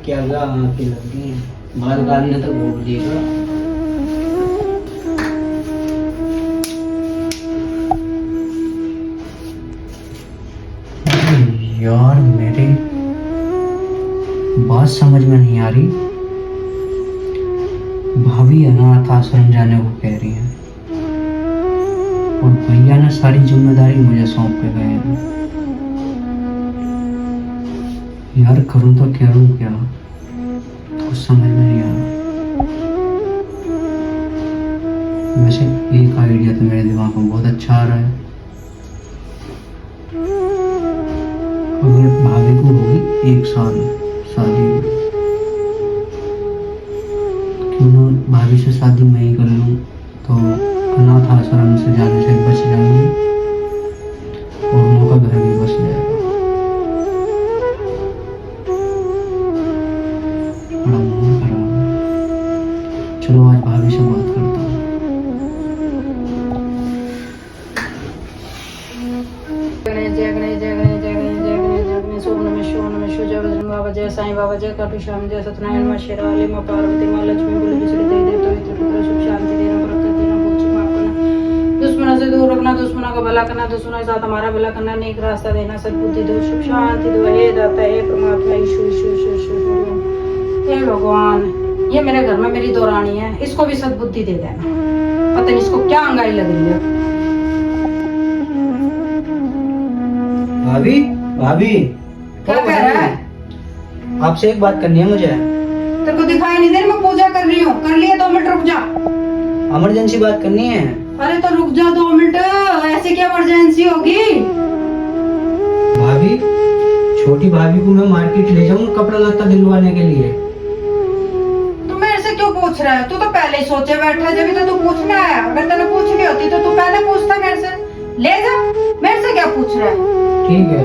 क्या हुआ, आँखें लग गई हैं। बाल काटने तक भूल दिएगा। यार मेरी बात समझ में नहीं आ रही। भाभी अनाथ आश्रम जाने को कह रही है और भैया ने सारी जिम्मेदारी मुझे सौंप के गए हैं। यार करूं तो करूं क्या, कुछ समझ में नहीं आ रहा। वैसे एक आइडिया तो मेरे दिमाग में बहुत अच्छा आ रहा है। अगर भाभी को होगी 1 साल शादी, क्यों ना भाभी से शादी मैं ही कर लूँ, तो अनाथ आश्रम से जाने से बच जाएंगे और उनका घर भी बच जाएगा। बड़ा मन खराब है। चलो आज भाभी से बात करता हूँ। जय साईं बाबा, जय खाटू श्याम, जय सत्यनारायण मां शेरावाली मां पार्वती मां लक्ष्मी बोले बिसरी देवी देवता पितृ पुत्र सुख शांति देना बरकत देना भूल माफ करना दुश्मनों से दूर रखना दुश्मनों का भला करना दुश्मनों के साथ हमारा भला करना नेक रास्ता देना सद्बुद्धि दो सुख शांति दो हे दाता हे परमात्मा ईश्वर ईश्वर ईश्वर हे भगवान। ये मेरे घर में मेरी दो रानी है, इसको भी सद्बुद्धि दे देना। पता नहीं इसको क्या अंगाई लग रही है। भाभी भाभी क्या कह रहा है? आपसे एक बात करनी है मुझे। तेरे को दिखाई नहीं दे रही? मैं पूजा कर रही हूँ। कर लिया, 2 मिनट रुक जा। इमरजेंसी बात करनी है। अरे तो रुक जा 2 मिनट, ऐसे क्या इमरजेंसी होगी? भाभी, छोटी भाभी को मैं मार्केट ले जाऊँ कपड़ा लत्ता दिलवाने के लिए। तू मेरे से क्यों पूछ रहा है? तू तो पहले ही सोचे बैठा, जब तो तू पूछने आया। अगर तूने पूछनी होती तो तू पहले पूछता मेरे से। ले जा, मेरे से क्या पूछ रहा है? ठीक है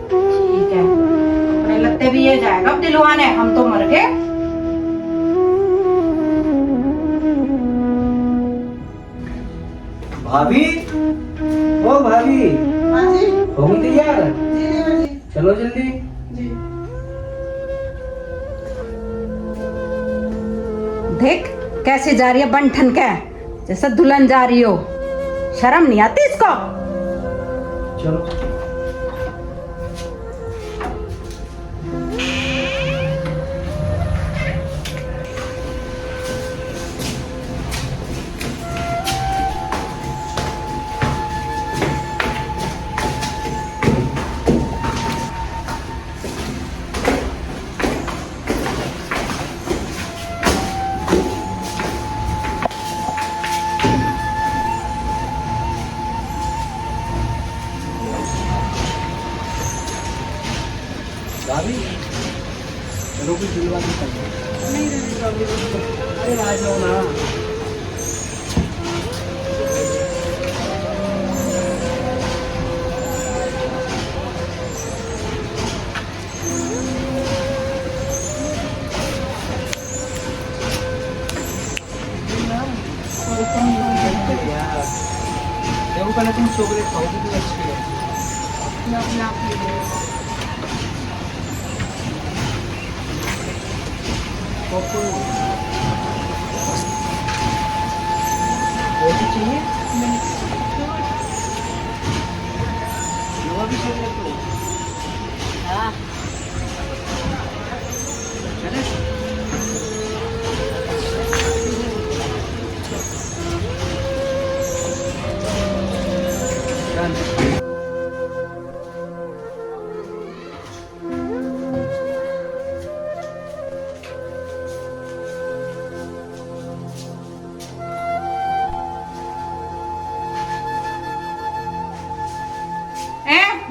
ठीक है, अपने लत्ते भी ये जाएगा अब दिलवाने, हम तो मर गए। भाभी, ओ भाभी, हाँ जी, हो गई तैयार? जी देवर जी, चलो जल्दी। जी। देख कैसे जा रही है बन ठन के, जैसे दुल्हन जा रही हो। शर्म नहीं आती इसको? चलो भाभी, चलो कुछ दिलवा के चलो। अरे आ जाओ ना। देखो पहले तुम चॉकलेट खाओगी तो अच्छी है। रोटी चाहिए? भी चाहिए तो हाँ।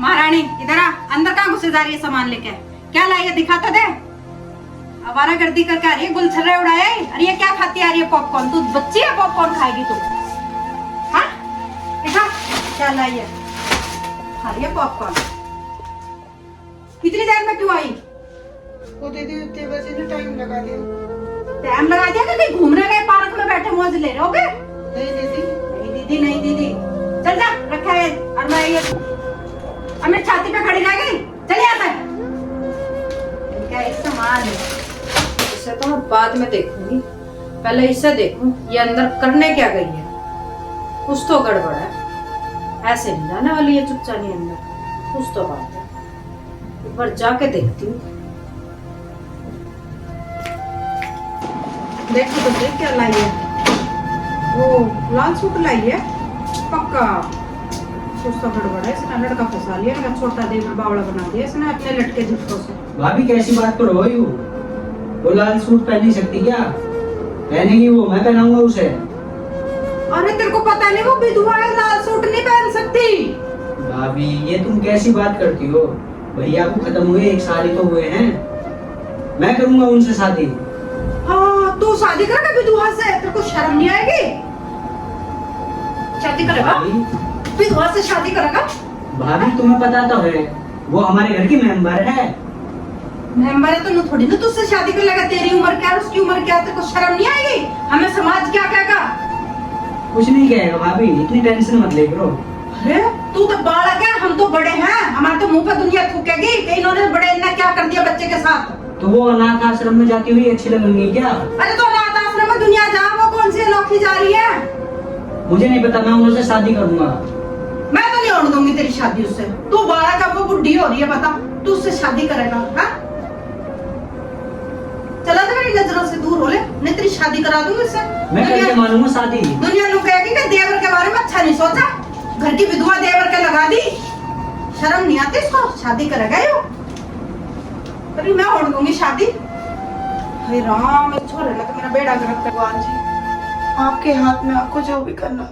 महारानी इधर आ, अंदर कहाँ घुसे जा रही है सामान लेके? क्या लाई है दिखा तो दे। आवारा गर्दी करके आ रही है, गुलछर्रे उड़ाए। अरे ये क्या खाती आ रही है? पॉपकॉर्न? तू बच्ची है, पॉपकॉर्न खाएगी तू? हाँ देखा क्या लाई है, खा रही है पॉपकॉर्न। इतनी देर में क्यों आई? वो दीदी उतने बजे ने टाइम लगा दिया। टाइम लगा दिया कि कहीं घूमने गए, पार्क में बैठे मौज ले रहे हो गए? नहीं दीदी, नहीं दीदी नहीं दीदी, चल जा, रखा है। और मैं ये अब मेरी छाती पे खड़ी रह गई, चल यहाँ से। क्या एक सामान है, इसे तो मैं बाद में देखूंगी, पहले इसे देखूं ये अंदर करने क्या गई है। कुछ तो गड़बड़ है, ऐसे नहीं जाने वाली है चुपचानी अंदर, कुछ तो बात है, एक बार जाके देखती हूँ। देखो तो देख क्या लाई है, वो लाल सूट लाई है पक्का। कुछ तो गड़बड़ है, इसने लड़का फंसा लिया, मेरा छोटा देवर बावड़ा बना दिया इसने अपने लटके झटकों से। भाभी कैसी बात कर रही हो? वो लाल सूट पहन नहीं सकती क्या? पहनेगी वो, मैं पहनाऊंगा उसे। अरे तेरे को पता नहीं वो विधवा है, लाल सूट नहीं पहन सकती। भाभी ये तुम कैसी बात करती हो? भैया को खत्म हुए 1 साल ही तो हुए हैं, मैं करूंगा उनसे शादी। हाँ तू शादी करेगा विधवा से? तेरे को शर्म नहीं आएगी? शादी करेगा विधवा से? शादी करेगा? भाभी तुम्हें पता तो है वो हमारे घर की मेंबर है। मेंबर है तो न थोड़ी ना तुझसे शादी कर लेगा। तेरी उम्र क्या है, उसकी उम्र क्या है, तेरे को शर्म नहीं आएगी? हमें समाज क्या कहेगा? कुछ नहीं कहेगा भाभी, इतनी टेंशन मत ले करो। अरे तू तो बालक है, हम तो बड़े हैं, हमारे तो मुंह पे दुनिया थूकेगी कि इन्होंने बड़े ने क्या कर दिया बच्चे के साथ। तो वो अनाथ आश्रम में जाती हुई अच्छी लगेंगी क्या? अरे तो अनाथ आश्रम में दुनिया जा, वो कौन सी अनोखी जा रही है? मुझे नहीं पता, मैं उनसे शादी करूंगा। मैं तो नहीं होने दूंगी तेरी शादी उससे। तू बालक है, वो बुढ़ी हो रही है, बता तू उससे शादी करेगा? हाँ चला तो मेरी नजरों से दूर हो ले, नहीं तेरी शादी करा दूंगी उससे। मैं कैसे मानूंगा शादी? दुनिया लोग कहेगी कि देवर के बारे में अच्छा नहीं सोचा, घर की विधवा देवर के लगा दी। शर्म नहीं आती इसको? शादी करेगा यो? अरे मैं होने दूंगी शादी। हे राम, इस छोरे ने तो मेरा बेड़ा गर्क कर। भगवान जी आपके हाथ में, आपको जो भी करना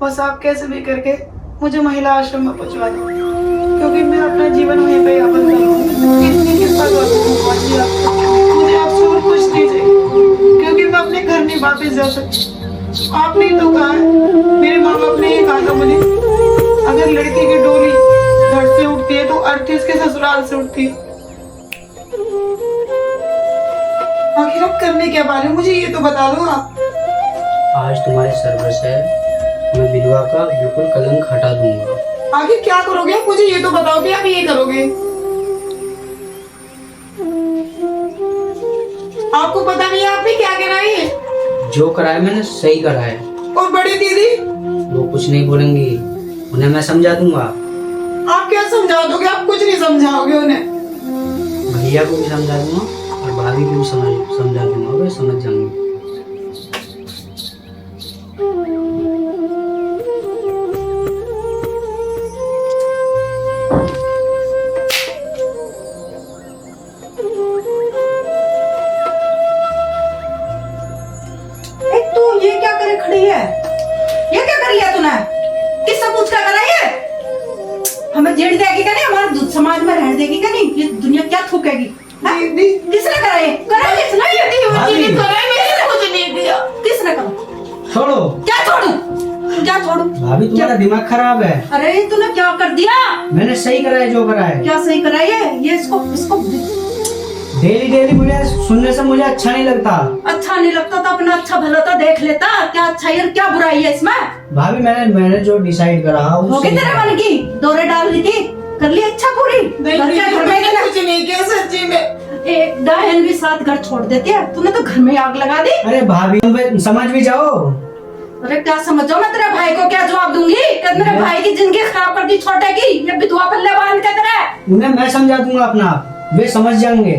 बस आप कैसे भी करके मुझे महिला आश्रम में पहुंचवा दें, क्योंकि मैं अपना जीवन वहीं पे यापन करूंगी। इतनी कृपा करो भगवान जी आप, मुझे आपसे और कुछ नहीं चाहिए, क्योंकि मैं अपने घर नहीं वापस जा सकती। आपने ही तो कहा है, मेरे माँ बाप ने ये कहा था मुझे, अगर लड़के की डोली घर से उठती है तो अर्थी उसके ससुराल से उठती है। आखिर आप करने क्या वाले हो, मुझे ये तो बता दो आप। आज तुम्हारे सर्वर से मैं विधवा का बिल्कुल कलंक हटा दूंगा। आगे क्या करोगे आप, मुझे ये तो बताओ कि आप ये करोगे। आपको पता नहीं है आपने क्या कराई है? जो कराया मैंने सही कराया। और बड़ी दीदी? वो कुछ नहीं बोलेंगी, उन्हें मैं समझा दूंगा। आप क्या समझा दोगे? आप कुछ नहीं समझाओगे उन्हें। भैया को भी समझा दूंगा और भाभी को भी समझा दूंगा, वे समझ जाएंगे। खड़ी है, ये क्या कर लिया तूने? किससे पूछ कर करा ये? हमें जेड़ देगी क्या नहीं, हमारे समाज में रह देगी क्या नहीं? ये दुनिया क्या थूकेगी? किसने करा ये? करा किसने? ये कुछ नहीं दिया। किसने करा? छोड़ो। क्या छोड़ू? क्या छोड़ू? भाभी तुम्हारा दिमाग खराब है। अरे तूने क्या कर दिया? मैंने सही कराया जो कराया। क्या सही कराया? ये इसको डेली मुझे सुनने से मुझे अच्छा नहीं लगता। अच्छा नहीं लगता तो अपना अच्छा भला तो देख लेता, क्या अच्छा है क्या बुराई है इसमें? भाभी मैंने जो डिसाइड करा हो गई तेरे मन की, दौरे डाल दी थी, कर ली अच्छा पूरी। कुछ नहीं किया सच्ची में। एक बहन भी साथ घर छोड़ देती है, तूने तो घर में आग लगा दी। अरे भाभी तुम समझ भी जाओ। अरे क्या समझो, मैं तेरे भाई को क्या जवाब दूंगी? मेरे भाई की जिंदगी खराब कर दी छोटे की, ये विधवा पल्ले बांध के तेरे। उन्हें मैं समझा दूंगा अपना, वे समझ जाएंगे।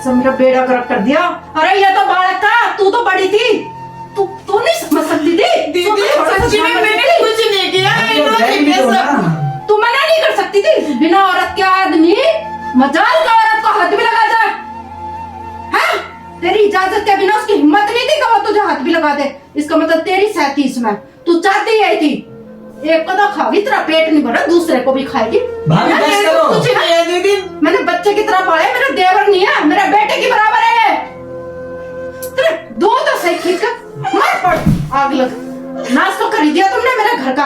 मेरा बेड़ा गर्क कर दिया। अरे ये तो बालक था, तू तो बड़ी थी, तू नहीं समझ सकती थी। दीदी सच्ची में मैंने कुछ नहीं किया। तू मना नहीं कर सकती थी? बिना औरत के आदमी मजाल का औरत को हाथ भी लगा जाए? हाँ? तेरी इजाजत के बिना उसकी हिम्मत नहीं थी कि वो तुझे हाथ भी लगा दे। इसका मतलब तेरी सहती इसमें, तू चाहती यही थी। एक को तो खाओगी, तेरा पेट नहीं भरा, दूसरे को भी खाएगी। कुछ नहीं है दीदी, मैंने बच्चे की तरह पाले, मेरा देवर नहीं है, मेरे बेटे की बराबर है। तेरे दो तो सही खींच कर मार पड़, आग लग। नाश तो कर ही दिया तुमने मेरे घर का,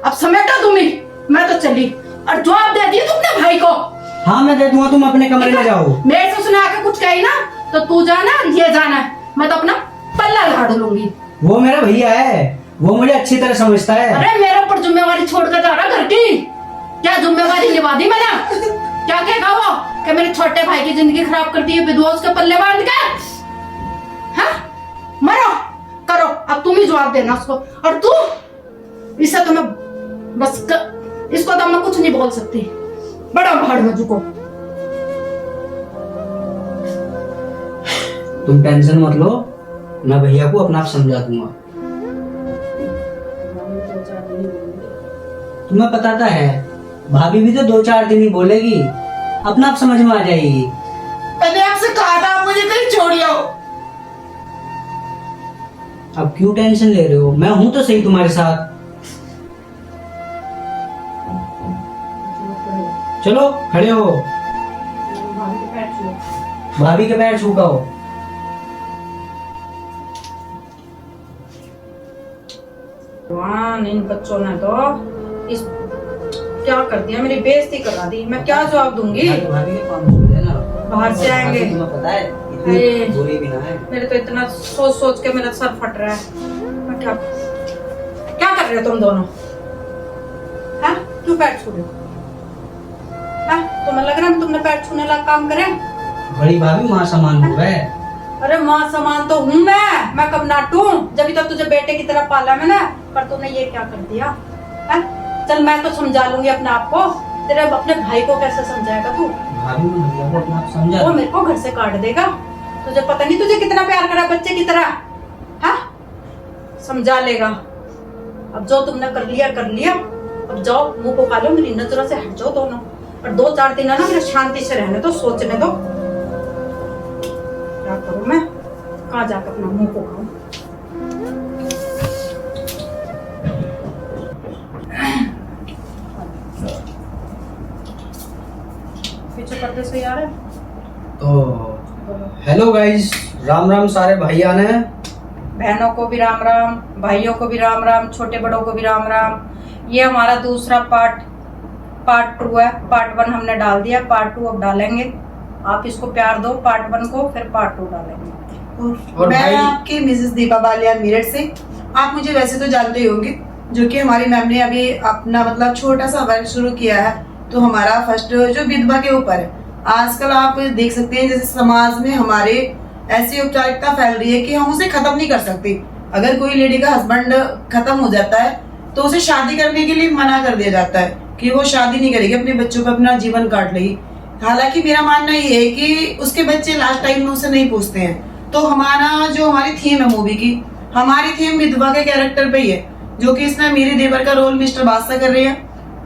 अब समेटो तुम ही। मैं तो चली और जवाब दे दिया तुमने भाई को। हाँ मैं दे दूंगा, तुम अपने कमरे में जाओ। मेरे से सुना के कुछ कही ना तो तू जाना, ये जाना, मैं तो अपना पल्ला झाड़ लूंगी। वो मेरा भैया है, वो मुझे अच्छी तरह समझता है। अरे मेरे ऊपर जिम्मेवारी छोड़ कर जा रहा घर की, क्या जिम्मेवारी निभा दी मैंने? क्या कहेगा वो कि मेरे छोटे भाई की जिंदगी खराब कर दी है, विधवा उसके पल्ले बांध के? हाँ? मरो करो, अब तुम ही जवाब देना उसको। और तू, इससे तो मैं बस इसको तो मैं कुछ नहीं बोल सकती। बड़ा भाड़ में झुको। तुम टेंशन मत लो, मैं भैया को अपना आप समझा दूंगा। तुम्हें पता था है, भाभी भी तो 2-4 दिन ही बोलेगी, अपना आप समझ में आ जाएगी। मैंने आपसे कहा था आप मुझे कहीं छोड़ आओ। अब क्यों टेंशन ले रहे हो, मैं हूं तो सही तुम्हारे साथ। चलो खड़े हो, भाभी के पैर छू हो। भगवान, इन बच्चों ने तो इस क्या कर दिया, मेरी बेइज्जती करा दी। मैं क्या जवाब दूंगी? भाभी के पाँव छू देना, बाहर से आएंगे। तुम्हें पता है इतनी बुरी भी ना है। मेरे तो इतना सोच सोच के मेरा सर फट रहा है। मैं क्या कर रहे हो तुम दोनों? हाँ? क्यों पैर छू रहे हो? हाँ? तुम्हें लग रहा है तुमने पैर छूने लायक काम करे? बड़ी भाभी माँ समान हो गए। अरे माँ समान तो हूँ मैं कब नाटू? जब तक तुझे बेटे की तरह पाला मैंने, पर तूने ये क्या कर दिया है? चल मैं तो समझा लूंगी अपने आप को, तेरे अपने भाई को कैसे समझाएगा तू? भाभी ने भैया को अपना आप समझा। वो मेरे को घर से काट देगा। तुझे पता नहीं तुझे कितना प्यार करा बच्चे की तरह। हाँ? समझा लेगा। अब जो तुमने कर लिया, अब जाओ मुंह को खा लो, मेरी नजरों से हट जाओ दोनों। और 2-4 दिन है ना, मेरे शांति से रहने दो, सोचने दो क्या करूं मैं, कहाँ जाकर अपना मुंह को खाऊं। पीछे पर्दे से यार है तो हेलो गाइस, राम राम सारे भैया ने। बहनों को भी राम राम, भाइयों को भी राम राम, छोटे बड़ों को भी राम राम। ये हमारा दूसरा पार्ट 2 है। पार्ट 1 हमने डाल दिया, पार्ट 2 अब डालेंगे। आप इसको प्यार दो पार्ट 1 को, फिर पार्ट 2 डालेंगे। और मैं आपकी मिसेस दीपा बालियान मेरठ से। आप मुझे वैसे तो जानते ही होंगे, जो कि हमारी मैम ने अभी अपना मतलब छोटा सा वर्क शुरू किया है। तो हमारा फर्स्ट जो विधवा के ऊपर है। आजकल आप देख सकते हैं जैसे समाज में हमारे ऐसी औपचारिकता फैल रही है कि हम उसे खत्म नहीं कर सकते। अगर कोई लेडी का हस्बैंड खत्म हो जाता है तो उसे शादी करने के लिए मना कर दिया जाता है कि वो शादी नहीं करेगी, अपने बच्चों को अपना जीवन काट लेगी। हालांकि मेरा मानना ये है कि उसके बच्चे लास्ट टाइम में उसे नहीं पूछते हैं। तो हमारी थीम है मूवी की, हमारी थीम विधवा के कैरेक्टर पे ही है, जो कि इसमें मेरे देवर का रोल मिस्टर बादशाह कर रहे हैं,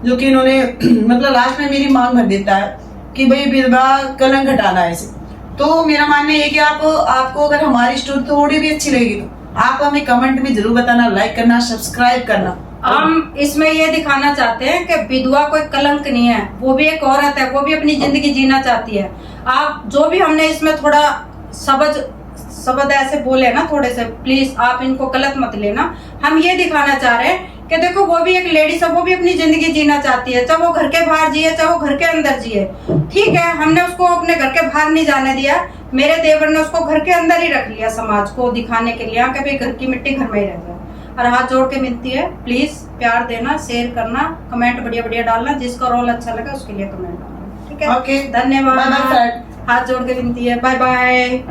जो कि इन्होंने मतलब लास्ट में मेरी मांग भर देता है कि भाई विधवा कलंक हटाना है इसे। तो मेरा मानना ये है कि आपको अगर हमारी स्टोरी थोड़ी भी अच्छी लगेगी तो आप हमें कमेंट में जरूर बताना, लाइक करना, सब्सक्राइब करना। हम इसमें ये दिखाना चाहते हैं कि विधवा कोई कलंक नहीं है, वो भी एक औरत है, वो भी अपनी जिंदगी जीना चाहती है। आप जो भी हमने इसमें थोड़ा शब्द ऐसे बोले ना थोड़े से, प्लीज आप इनको गलत मत लेना। हम ये दिखाना चाह रहे हैं कि देखो वो भी एक लेडीज है, वो भी अपनी जिंदगी जीना चाहती है, चाहे वो घर के बाहर जिए चाहे वो घर के अंदर जिए। ठीक है, हमने उसको अपने घर के बाहर नहीं जाने दिया, मेरे देवर ने उसको घर के अंदर ही रख लिया समाज को दिखाने के लिए कि भाई घर की मिट्टी घर में ही रह जाए। और हाथ जोड़ के मिलती है, प्लीज प्यार देना, शेयर करना, कमेंट बढ़िया बढ़िया डालना, जिसका रोल अच्छा लगा उसके लिए कमेंट डालना। ठीक है, ओके, धन्यवाद। Bye bye. हाथ जोड़ के मिलती है, बाय बाय।